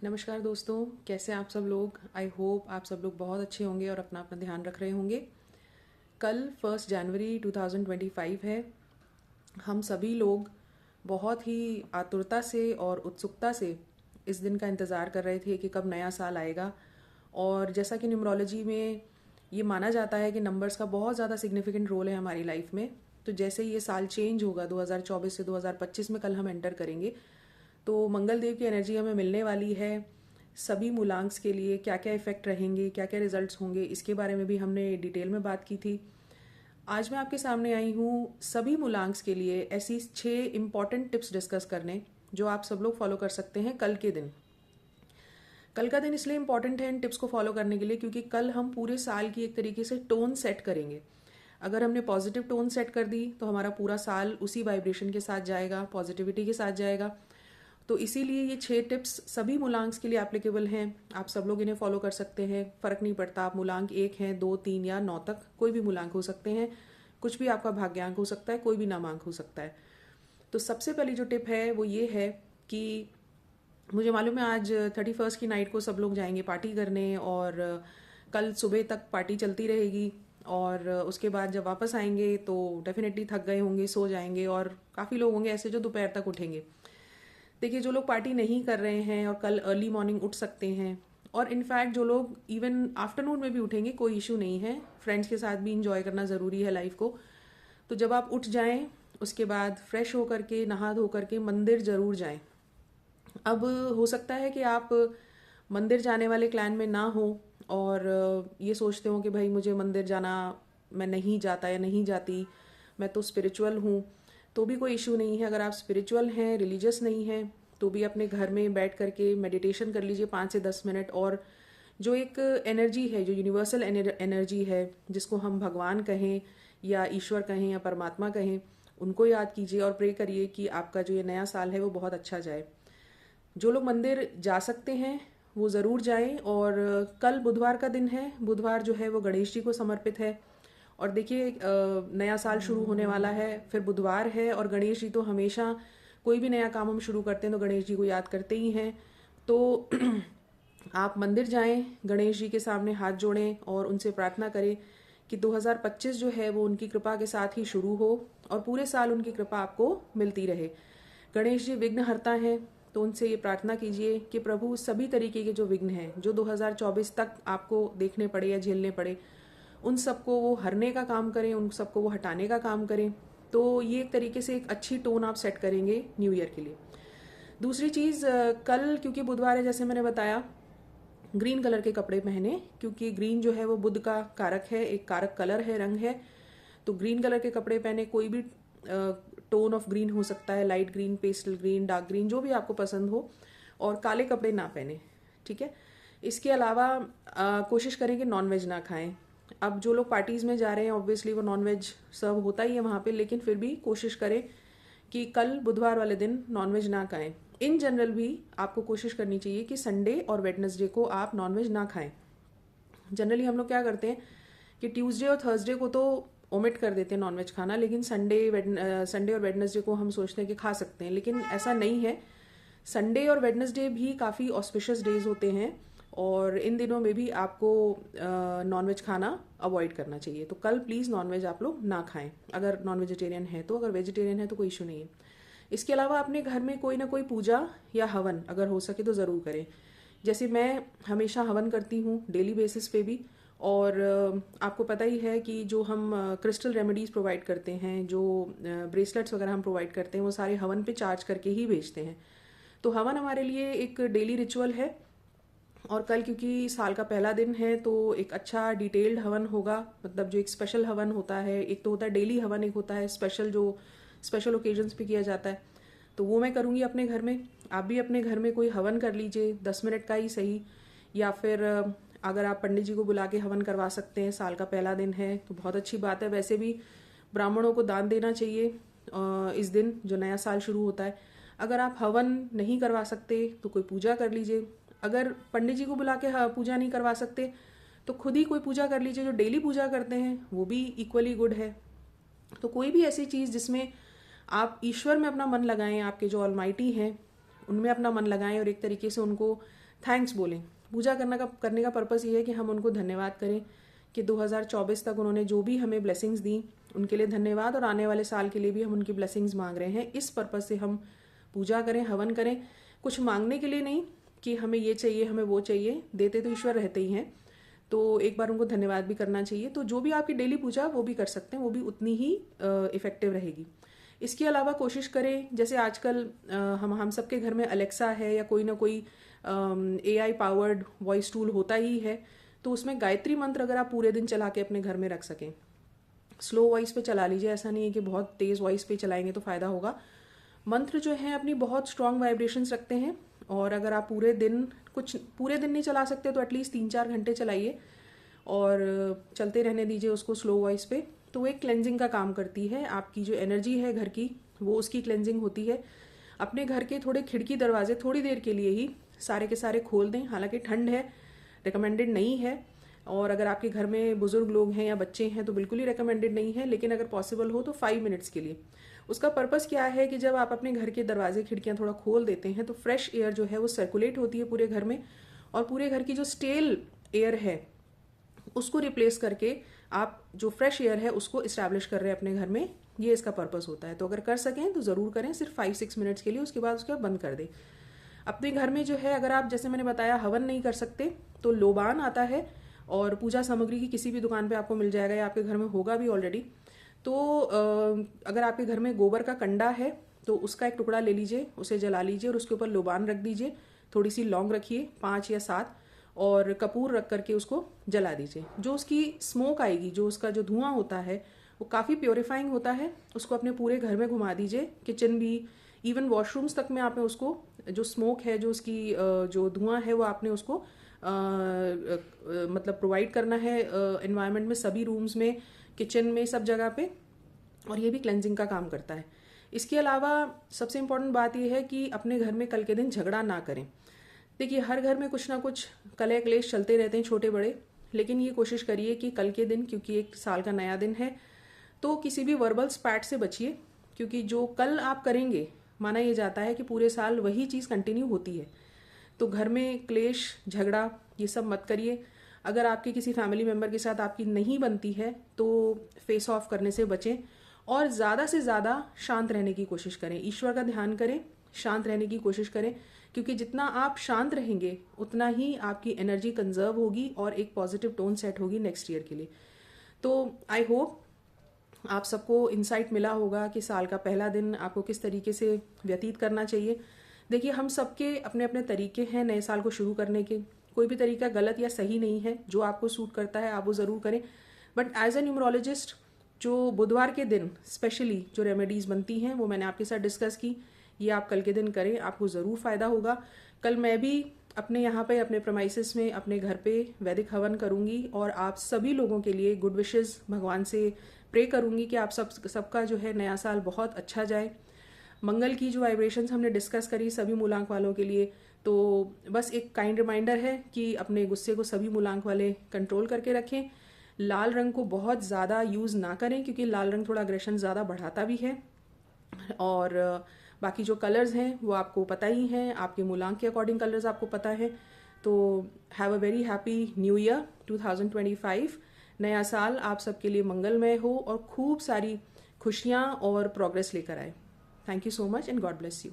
नमस्कार दोस्तों, कैसे आप सब लोग। आई होप आप सब लोग बहुत अच्छे होंगे और अपना अपना ध्यान रख रहे होंगे। कल 1 जनवरी 2025 है। हम सभी लोग बहुत ही आतुरता से और उत्सुकता से इस दिन का इंतज़ार कर रहे थे कि कब नया साल आएगा। और जैसा कि न्यूमरोलॉजी में ये माना जाता है कि नंबर्स का बहुत ज़्यादा सिग्निफिकेंट रोल है हमारी लाइफ में। तो जैसे ही ये साल चेंज होगा 2024 से 2025 में कल हम एंटर करेंगे, तो मंगल देव की एनर्जी हमें मिलने वाली है। सभी मूलांक्स के लिए क्या क्या इफेक्ट रहेंगे, क्या क्या रिजल्ट्स होंगे, इसके बारे में भी हमने डिटेल में बात की थी। आज मैं आपके सामने आई हूँ सभी मूलांक्स के लिए ऐसी 6 इम्पॉर्टेंट टिप्स डिस्कस करने, जो आप सब लोग फॉलो कर सकते हैं कल के दिन। कल का दिन इसलिए इम्पॉर्टेंट है इन टिप्स को फॉलो करने के लिए क्योंकि कल हम पूरे साल की एक तरीके से टोन सेट करेंगे। अगर हमने पॉजिटिव टोन सेट कर दी तो हमारा पूरा साल उसी वाइब्रेशन के साथ जाएगा, पॉजिटिविटी के साथ जाएगा। तो इसीलिए ये 6 टिप्स सभी मूलांक्स के लिए एप्लीकेबल हैं। आप सब लोग इन्हें फॉलो कर सकते हैं। फ़र्क नहीं पड़ता आप मूलांक 1 हैं, 2, 3 या 9 तक कोई भी मूलांक हो सकते हैं। कुछ भी आपका भाग्यांक हो सकता है, कोई भी नामांक हो सकता है। तो सबसे पहली जो टिप है वो ये है कि मुझे मालूम है आज 31 की नाइट को सब लोग जाएंगे पार्टी करने और कल सुबह तक पार्टी चलती रहेगी। और उसके बाद जब वापस आएंगे तो डेफिनेटली थक गए होंगे, सो जाएंगे। और काफ़ी लोग होंगे ऐसे जो दोपहर तक उठेंगे। देखिए, जो लोग पार्टी नहीं कर रहे हैं और कल अर्ली मॉर्निंग उठ सकते हैं, और इनफैक्ट जो लोग इवन आफ्टरनून में भी उठेंगे, कोई इशू नहीं है। फ्रेंड्स के साथ भी इंजॉय करना ज़रूरी है लाइफ को। तो जब आप उठ जाएं उसके बाद फ्रेश होकर के, नहा धो करके मंदिर ज़रूर जाएं। अब हो सकता है कि आप मंदिर जाने वाले प्लान में ना हो और ये सोचते हो कि भाई मुझे मंदिर जाना, मैं नहीं जाता या नहीं जाती, मैं तो स्पिरिचुअल हूँ। तो भी कोई इशू नहीं है। अगर आप स्पिरिचुअल हैं, रिलीजियस नहीं हैं, तो भी अपने घर में बैठ करके मेडिटेशन कर लीजिए 5 से 10 मिनट। और जो एक एनर्जी है, जो यूनिवर्सल एनर्जी है, जिसको हम भगवान कहें या ईश्वर कहें या परमात्मा कहें, उनको याद कीजिए और प्रे करिए कि आपका जो ये नया साल है वो बहुत अच्छा जाए। जो लोग मंदिर जा सकते हैं वो ज़रूर जाएं। और कल बुधवार का दिन है। बुधवार जो है वो गणेश जी को समर्पित है। और देखिए, नया साल शुरू होने वाला है, फिर बुधवार है, और गणेश जी तो हमेशा कोई भी नया काम हम शुरू करते हैं तो गणेश जी को याद करते ही हैं। तो आप मंदिर जाएं, गणेश जी के सामने हाथ जोड़ें और उनसे प्रार्थना करें कि 2025 जो है वो उनकी कृपा के साथ ही शुरू हो और पूरे साल उनकी कृपा आपको मिलती रहे। गणेश जी विघ्नहर्ता हैं, तो उनसे ये प्रार्थना कीजिए कि प्रभु सभी तरीके के जो विघ्न हैं, जो 2024 तक आपको देखने पड़े या झेलने पड़े, उन सबको वो हरने का काम करें, उन सबको वो हटाने का काम करें। तो ये एक तरीके से एक अच्छी टोन आप सेट करेंगे न्यू ईयर के लिए। दूसरी चीज़, कल क्योंकि बुधवार है, जैसे मैंने बताया, ग्रीन कलर के कपड़े पहने, क्योंकि ग्रीन जो है वो बुध का कारक है, एक कारक कलर है, रंग है। तो ग्रीन कलर के कपड़े पहने, कोई भी टोन ऑफ ग्रीन हो सकता है, light green, pastel green, dark green, जो भी आपको पसंद हो। और काले कपड़े ना पहने, ठीक है। इसके अलावा कोशिश करें कि नॉनवेज ना खाएं। अब जो लोग पार्टीज़ में जा रहे हैं ऑब्वियसली वो नॉनवेज सर्व होता ही है वहाँ पे, लेकिन फिर भी कोशिश करें कि कल बुधवार वाले दिन नॉनवेज ना खाएं। इन जनरल भी आपको कोशिश करनी चाहिए कि संडे और वेडनेसडे को आप नॉनवेज ना खाएं। जनरली हम लोग क्या करते हैं कि ट्यूसडे और थर्सडे को तो ओमिट कर देते हैं नॉनवेज खाना, लेकिन संडे और वेडनेसडे को हम सोचते हैं कि खा सकते हैं, लेकिन ऐसा नहीं है। संडे और वेडनेसडे भी काफ़ी ऑस्पिशियस डेज होते हैं और इन दिनों में भी आपको नॉनवेज खाना अवॉइड करना चाहिए। तो कल प्लीज़ नॉनवेज आप लोग ना खाएं अगर नॉन वेजिटेरियन है तो। अगर वेजिटेरियन है तो कोई इशू नहीं है। इसके अलावा अपने घर में कोई ना कोई पूजा या हवन अगर हो सके तो ज़रूर करें। जैसे मैं हमेशा हवन करती हूँ डेली बेसिस पे भी। और आपको पता ही है कि जो हम क्रिस्टल रेमेडीज़ प्रोवाइड करते हैं, जो ब्रेसलेट्स वगैरह हम प्रोवाइड करते हैं, वो सारे हवन पे चार्ज करके ही बेचते हैं। तो हवन हमारे लिए एक डेली रिचुअल है। और कल क्योंकि साल का पहला दिन है तो एक अच्छा डिटेल्ड हवन होगा। मतलब जो एक स्पेशल हवन होता है, एक तो होता है डेली हवन, एक होता है स्पेशल जो स्पेशल ओकेजन्स पे किया जाता है, तो वो मैं करूँगी अपने घर में। आप भी अपने घर में कोई हवन कर लीजिए, 10 मिनट का ही सही। या फिर अगर आप पंडित जी को बुला के हवन करवा सकते हैं, साल का पहला दिन है तो बहुत अच्छी बात है। वैसे भी ब्राह्मणों को दान देना चाहिए इस दिन जो नया साल शुरू होता है। अगर आप हवन नहीं करवा सकते तो कोई पूजा कर लीजिए। अगर पंडित जी को बुला के पूजा नहीं करवा सकते तो खुद ही कोई पूजा कर लीजिए। जो डेली पूजा करते हैं वो भी इक्वली गुड है। तो कोई भी ऐसी चीज़ जिसमें आप ईश्वर में अपना मन लगाएं, आपके जो ऑलमाइटी हैं उनमें अपना मन लगाएं और एक तरीके से उनको थैंक्स बोलें। पूजा करने का पर्पस ये है कि हम उनको धन्यवाद करें कि 2024 तक उन्होंने जो भी हमें ब्लेसिंग्स दी उनके लिए धन्यवाद, और आने वाले साल के लिए भी हम उनकी ब्लेसिंग्स मांग रहे हैं। इस पर्पस से हम पूजा करें, हवन करें, कुछ मांगने के लिए नहीं कि हमें ये चाहिए हमें वो चाहिए, देते तो ईश्वर रहते ही हैं, तो एक बार उनको धन्यवाद भी करना चाहिए। तो जो भी आपकी डेली पूजा वो भी कर सकते हैं, वो भी उतनी ही इफेक्टिव रहेगी। इसके अलावा कोशिश करें, जैसे आजकल हम सबके घर में अलेक्सा है या कोई ना कोई AI पावर्ड वॉइस टूल होता ही है, तो उसमें गायत्री मंत्र अगर आप पूरे दिन चला के अपने घर में रख सकें, स्लो वॉइस पे चला लीजिए, ऐसा नहीं है कि बहुत तेज़ वॉइस पे चलाएंगे तो फ़ायदा होगा। मंत्र जो हैं अपनी बहुत स्ट्रॉन्ग वाइब्रेशंस रखते हैं, और अगर आप पूरे दिन नहीं चला सकते तो एटलीस्ट 3-4 घंटे चलाइए और चलते रहने दीजिए उसको स्लो वॉइस पे। तो वो एक क्लेंजिंग का काम करती है, आपकी जो एनर्जी है घर की वो उसकी क्लेंजिंग होती है। अपने घर के थोड़े खिड़की दरवाजे थोड़ी देर के लिए ही सारे के सारे खोल दें, हालांकि ठंड है, रिकमेंडेड नहीं है, और अगर आपके घर में बुजुर्ग लोग हैं या बच्चे हैं तो बिल्कुल ही रिकमेंडेड नहीं है, लेकिन अगर पॉसिबल हो तो 5 मिनट्स के लिए। उसका पर्पस क्या है कि जब आप अपने घर के दरवाजे खिड़कियां थोड़ा खोल देते हैं तो फ्रेश एयर जो है वो सर्कुलेट होती है पूरे घर में, और पूरे घर की जो स्टेल एयर है उसको रिप्लेस करके आप जो फ्रेश एयर है उसको इस्टेब्लिश कर रहे हैं अपने घर में, ये इसका पर्पस होता है। तो अगर कर सकें तो ज़रूर करें, सिर्फ 5-6 मिनट्स के लिए, उसके बाद बंद कर दें। अपने घर में जो है, अगर आप जैसे मैंने बताया हवन नहीं कर सकते तो लोबान आता है और पूजा सामग्री की किसी भी दुकान पे आपको मिल जाएगा या आपके घर में होगा भी ऑलरेडी। तो अगर आपके घर में गोबर का कंडा है तो उसका एक टुकड़ा ले लीजिए, उसे जला लीजिए और उसके ऊपर लोबान रख दीजिए, थोड़ी सी लौंग रखिए 5 या 7, और कपूर रख करके उसको जला दीजिए। जो उसकी स्मोक आएगी, जो उसका जो धुआं होता है वो काफ़ी प्योरीफाइंग होता है। उसको अपने पूरे घर में घुमा दीजिए, किचन भी, इवन वॉशरूम्स तक में आपने उसको जो स्मोक है, जो उसकी जो धुआं है वो आपने उसको मतलब प्रोवाइड करना है एनवायरनमेंट में, सभी रूम्स में, किचन में, सब जगह पे, और ये भी क्लेंजिंग का काम करता है। इसके अलावा सबसे इम्पोर्टेंट बात यह है कि अपने घर में कल के दिन झगड़ा ना करें। देखिए हर घर में कुछ ना कुछ कलह क्लेश चलते रहते हैं, छोटे बड़े, लेकिन ये कोशिश करिए कि कल के दिन, क्योंकि एक साल का नया दिन है, तो किसी भी वर्बल स्पैट से बचिए, क्योंकि जो कल आप करेंगे माना यह जाता है कि पूरे साल वही चीज़ कंटिन्यू होती है। तो घर में क्लेश झगड़ा ये सब मत करिए। अगर आपके किसी फैमिली मेम्बर के साथ आपकी नहीं बनती है तो फेस ऑफ करने से बचें, और ज़्यादा से ज़्यादा शांत रहने की कोशिश करें, ईश्वर का ध्यान करें, शांत रहने की कोशिश करें, क्योंकि जितना आप शांत रहेंगे उतना ही आपकी एनर्जी कंजर्व होगी और एक पॉजिटिव टोन सेट होगी नेक्स्ट ईयर के लिए। तो आई होप आप सबको इंसाइट मिला होगा कि साल का पहला दिन आपको किस तरीके से व्यतीत करना चाहिए। देखिए हम सबके अपने अपने तरीके हैं नए साल को शुरू करने के, कोई भी तरीका गलत या सही नहीं है, जो आपको सूट करता है आप वो ज़रूर करें। बट एज ए न्यूमरोलॉजिस्ट जो बुधवार के दिन स्पेशली जो रेमेडीज़ बनती हैं वो मैंने आपके साथ डिस्कस की, ये आप कल के दिन करें, आपको ज़रूर फ़ायदा होगा। कल मैं भी अपने यहाँ पे अपने प्रमाइसिस में अपने घर पे वैदिक हवन करूँगी और आप सभी लोगों के लिए गुड विशेस भगवान से प्रे करूँगी कि आप सबका जो है नया साल बहुत अच्छा जाए। मंगल की जो वाइब्रेशंस हमने डिस्कस करी सभी मूलांक वालों के लिए, तो बस एक काइंड रिमाइंडर है कि अपने गुस्से को सभी मूलांक वाले कंट्रोल करके रखें। लाल रंग को बहुत ज़्यादा यूज़ ना करें, क्योंकि लाल रंग थोड़ा अग्रेशन ज़्यादा बढ़ाता भी है, और बाकी जो कलर्स हैं वो आपको पता ही हैं, आपके मूलांक के अकॉर्डिंग कलर्स आपको पता है। तो have a very happy new year 2025। नया साल आप सबके लिए मंगलमय हो और खूब सारी खुशियाँ और प्रोग्रेस लेकर आए। Thank you so much and God bless you.